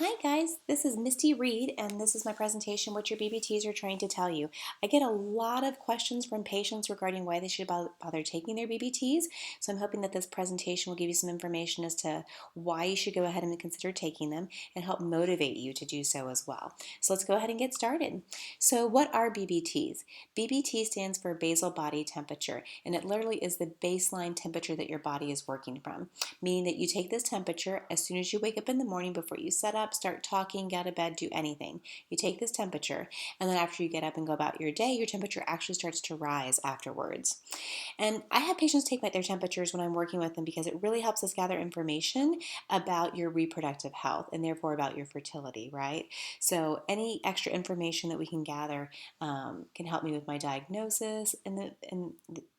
Hi guys, this is Misty Reed and this is my presentation what your BBTs are trying to tell you. I get a lot of questions from patients regarding why they should bother taking their BBTs, so I'm hoping that this presentation will give you some information as to why you should go ahead and consider taking them and help motivate you to do so as well. So let's go ahead and get started. So what are BBTs? BBT stands for basal body temperature, and it literally is the baseline temperature that your body is working from, meaning that you take this temperature as soon as you wake up in the morning before you set up, start talking, get out of bed, do anything. You take this temperature, and then after you get up and go about your day, your temperature actually starts to rise afterwards. And I have patients take their temperatures when I'm working with them because it really helps us gather information about your reproductive health and therefore about your fertility, right? So any extra information that we can gather can help me with my diagnosis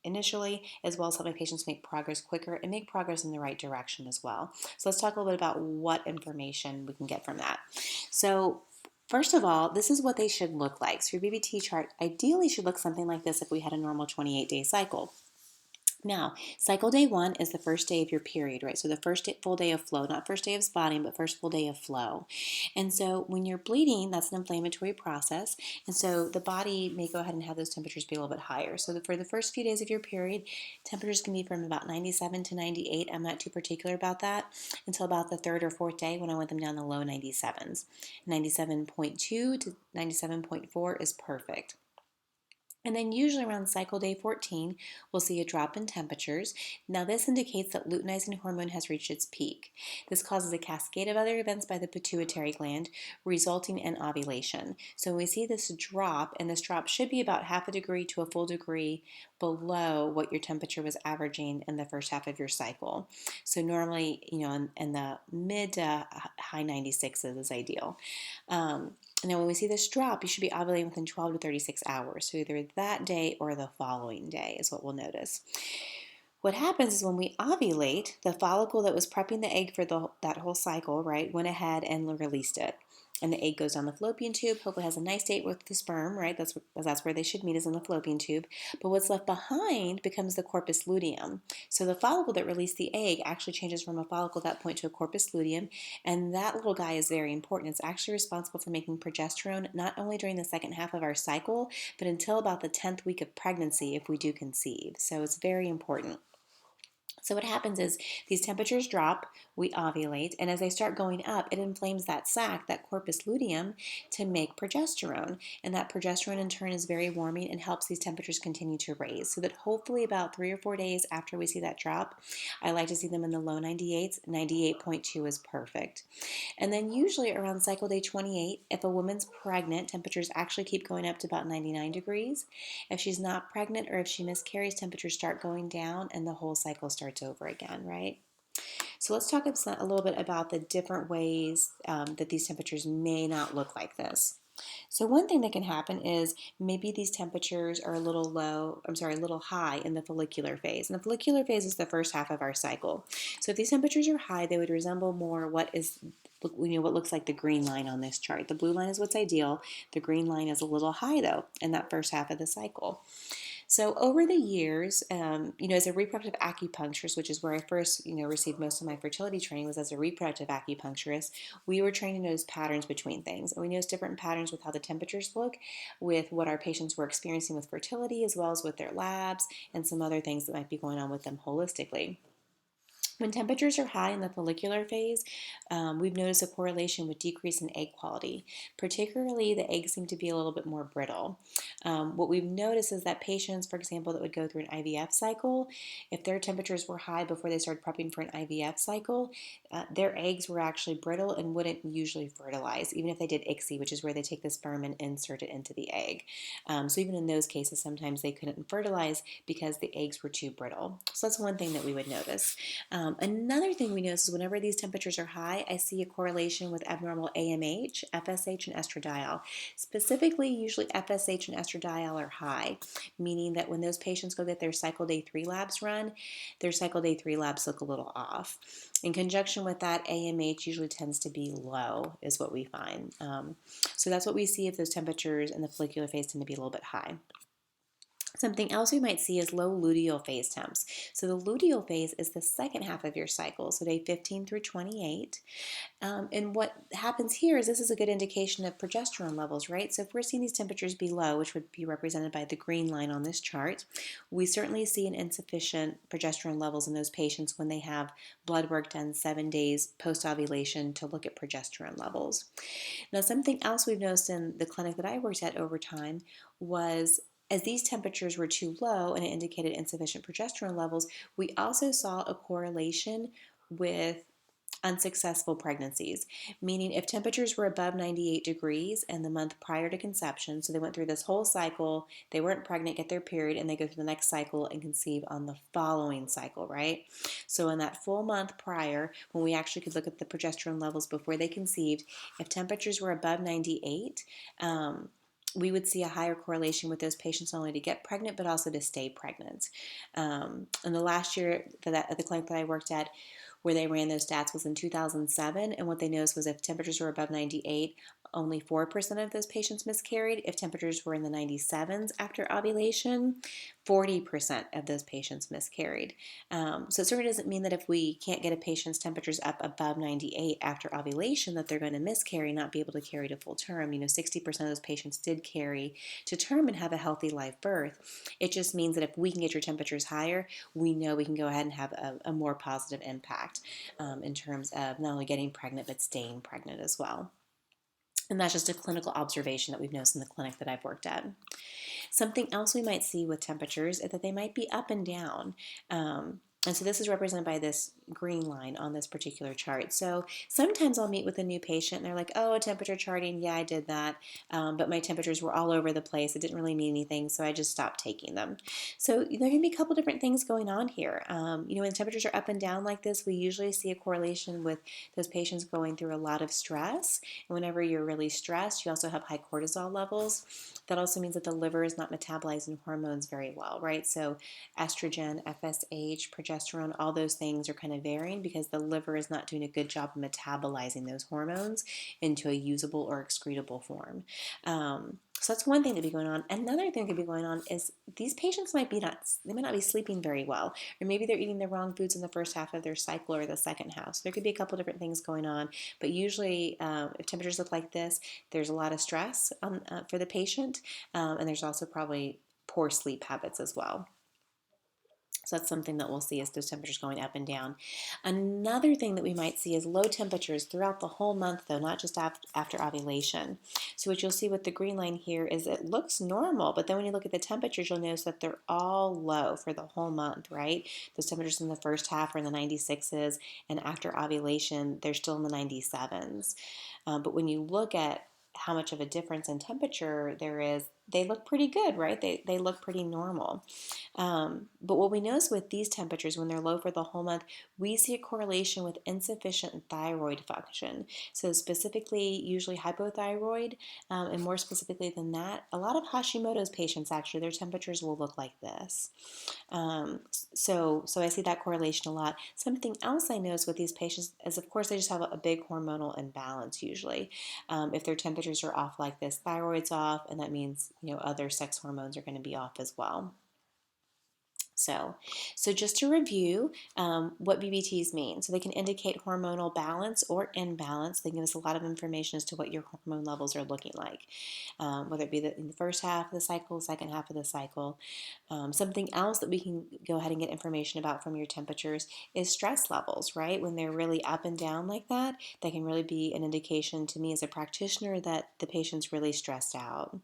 initially, as well as help my patients make progress quicker and make progress in the right direction as well. So let's talk a little bit about what information we can get from that. So first of all, this is what they should look like. So your BBT chart ideally should look something like this if we had a normal 28-day cycle. Now, cycle day 1 is the first day of your period, right? So the first full day of flow, not first day of spotting, but first full day of flow. And so when you're bleeding, that's an inflammatory process. And so the body may go ahead and have those temperatures be a little bit higher. So for the first few days of your period, temperatures can be from about 97 to 98. I'm not too particular about that until about the third or fourth day when I want them down the low 97s. 97.2 to 97.4 is perfect. And then usually around cycle day 14, we'll see a drop in temperatures. Now this indicates that luteinizing hormone has reached its peak. This causes a cascade of other events by the pituitary gland, resulting in ovulation. So when we see this drop, and this drop should be about half a degree to a full degree below what your temperature was averaging in the first half of your cycle. So normally, in the mid to high 96s is ideal. Now, when we see this drop, you should be ovulating within 12 to 36 hours. So either that day or the following day is what we'll notice. What happens is when we ovulate, the follicle that was prepping the egg for that whole cycle, right, went ahead and released it. And the egg goes down the fallopian tube, hopefully has a nice date with the sperm, right? That's where they should meet, is in the fallopian tube. But what's left behind becomes the corpus luteum. So the follicle that released the egg actually changes from a follicle at that point to a corpus luteum. And that little guy is very important. It's actually responsible for making progesterone not only during the second half of our cycle, but until about the 10th week of pregnancy if we do conceive. So it's very important. So what happens is these temperatures drop, we ovulate, and as they start going up, it inflames that sac, that corpus luteum, to make progesterone. And that progesterone in turn is very warming and helps these temperatures continue to raise. So that hopefully about 3 or 4 days after we see that drop, I like to see them in the low 98s. 98.2 is perfect. And then usually around cycle day 28, if a woman's pregnant, temperatures actually keep going up to about 99 degrees. If she's not pregnant or if she miscarries, temperatures start going down and the whole cycle starts over again, right? So let's talk a little bit about the different ways that these temperatures may not look like this. So one thing that can happen is maybe these temperatures are a little a little high in the follicular phase. And the follicular phase is the first half of our cycle. So if these temperatures are high, they would resemble more what looks like the green line on this chart. The blue line is what's ideal. The green line is a little high though in that first half of the cycle. So over the years, as a reproductive acupuncturist, which is where I first, received most of my fertility training was as a reproductive acupuncturist, we were trained to notice patterns between things. And we noticed different patterns with how the temperatures look, with what our patients were experiencing with fertility, as well as with their labs and some other things that might be going on with them holistically. When temperatures are high in the follicular phase, we've noticed a correlation with decrease in egg quality. Particularly, the eggs seem to be a little bit more brittle. What we've noticed is that patients, for example, that would go through an IVF cycle, if their temperatures were high before they started prepping for an IVF cycle, their eggs were actually brittle and wouldn't usually fertilize, even if they did ICSI, which is where they take the sperm and insert it into the egg. So even in those cases, sometimes they couldn't fertilize because the eggs were too brittle. So that's one thing that we would notice. Another thing we notice is whenever these temperatures are high, I see a correlation with abnormal AMH, FSH, and estradiol. Specifically, usually FSH and estradiol are high, meaning that when those patients go get their cycle day 3 labs run, their cycle day 3 labs look a little off. In conjunction with that, AMH usually tends to be low, is what we find. So that's what we see if those temperatures in the follicular phase tend to be a little bit high. Something else we might see is low luteal phase temps. So the luteal phase is the second half of your cycle, so day 15 through 28. And what happens here is this is a good indication of progesterone levels, right? So if we're seeing these temperatures be low, which would be represented by the green line on this chart, we certainly see an insufficient progesterone levels in those patients when they have blood work done 7 days post-ovulation to look at progesterone levels. Now, something else we've noticed in the clinic that I worked at over time was as these temperatures were too low and it indicated insufficient progesterone levels, we also saw a correlation with unsuccessful pregnancies, meaning if temperatures were above 98 degrees in the month prior to conception, so they went through this whole cycle, they weren't pregnant, get their period, and they go through the next cycle and conceive on the following cycle, right? So in that full month prior, when we actually could look at the progesterone levels before they conceived, if temperatures were above 98, we would see a higher correlation with those patients not only to get pregnant but also to stay pregnant. In the last year at the clinic that I worked at, where they ran those stats was in 2007, and what they noticed was if temperatures were above 98, only 4% of those patients miscarried. If temperatures were in the 97s after ovulation, 40% of those patients miscarried. So it certainly doesn't mean that if we can't get a patient's temperatures up above 98 after ovulation that they're going to miscarry, not be able to carry to full term. 60% of those patients did carry to term and have a healthy live birth. It just means that if we can get your temperatures higher, we know we can go ahead and have a more positive impact in terms of not only getting pregnant but staying pregnant as well. And that's just a clinical observation that we've noticed in the clinic that I've worked at. Something else we might see with temperatures is that they might be up and down. And so this is represented by this green line on this particular chart. So sometimes I'll meet with a new patient and they're like, oh, temperature charting, yeah, I did that. But my temperatures were all over the place. It didn't really mean anything, so I just stopped taking them. So there can be a couple different things going on here. When temperatures are up and down like this, we usually see a correlation with those patients going through a lot of stress. And whenever you're really stressed, you also have high cortisol levels. That also means that the liver is not metabolizing hormones very well, right? So estrogen, FSH, progesterone, all those things are kind of varying because the liver is not doing a good job of metabolizing those hormones into a usable or excretable form. So that's one thing that could be going on. Another thing that could be going on is these patients might not be sleeping very well, or maybe they're eating the wrong foods in the first half of their cycle or the second half. So there could be a couple different things going on. But usually, if temperatures look like this, there's a lot of stress for the patient, and there's also probably poor sleep habits as well. So that's something that we'll see as those temperatures going up and down. Another thing that we might see is low temperatures throughout the whole month, though, not just after ovulation. So what you'll see with the green line here is it looks normal, but then when you look at the temperatures, you'll notice that they're all low for the whole month, right? Those temperatures in the first half are in the 96s, and after ovulation, they're still in the 97s. But when you look at how much of a difference in temperature there is, they look pretty good, right? They look pretty normal. But what we notice with these temperatures when they're low for the whole month, we see a correlation with insufficient thyroid function. So specifically, usually hypothyroid, and more specifically than that, a lot of Hashimoto's patients actually, their temperatures will look like this. So I see that correlation a lot. Something else I notice with these patients is, of course, they just have a big hormonal imbalance usually. If their temperatures are off like this, thyroid's off, and that means other sex hormones are going to be off as well. So just to review what BBTs mean. So they can indicate hormonal balance or imbalance. They give us a lot of information as to what your hormone levels are looking like, whether it be in the first half of the cycle, second half of the cycle. Something else that we can go ahead and get information about from your temperatures is stress levels, right? When they're really up and down like that, that can really be an indication to me as a practitioner that the patient's really stressed out.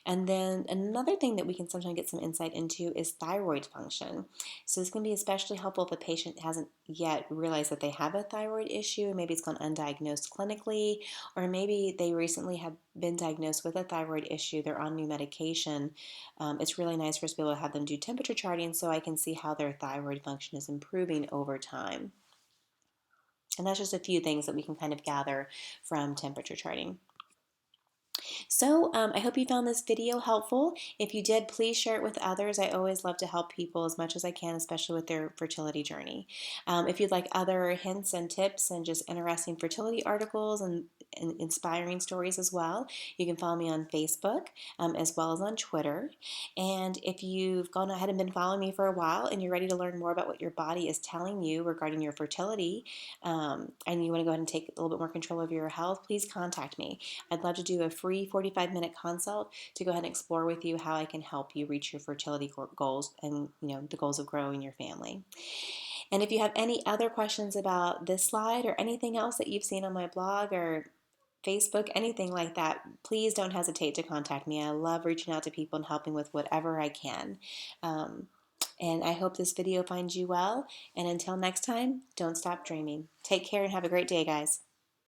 And then another thing that we can sometimes get some insight into is thyroid function. So this can be especially helpful if a patient hasn't yet realized that they have a thyroid issue, maybe it's gone undiagnosed clinically, or maybe they recently have been diagnosed with a thyroid issue, they're on new medication. It's really nice for us to be able to have them do temperature charting so I can see how their thyroid function is improving over time. And that's just a few things that we can kind of gather from temperature charting. I hope you found this video helpful. If you did, please share it with others. I always love to help people as much as I can, especially with their fertility journey. If you'd like other hints and tips and just interesting fertility articles and inspiring stories as well, you can follow me on Facebook as well as on Twitter. And if you've gone ahead and been following me for a while and you're ready to learn more about what your body is telling you regarding your fertility, and you want to go ahead and take a little bit more control over your health, please contact me. I'd love to do a free 45-minute consult to go ahead and explore with you how I can help you reach your fertility goals and the goals of growing your family. And if you have any other questions about this slide or anything else that you've seen on my blog or Facebook, anything like that, please don't hesitate to contact me. I love reaching out to people and helping with whatever I can. And I hope this video finds you well. And until next time, don't stop dreaming. Take care and have a great day, guys.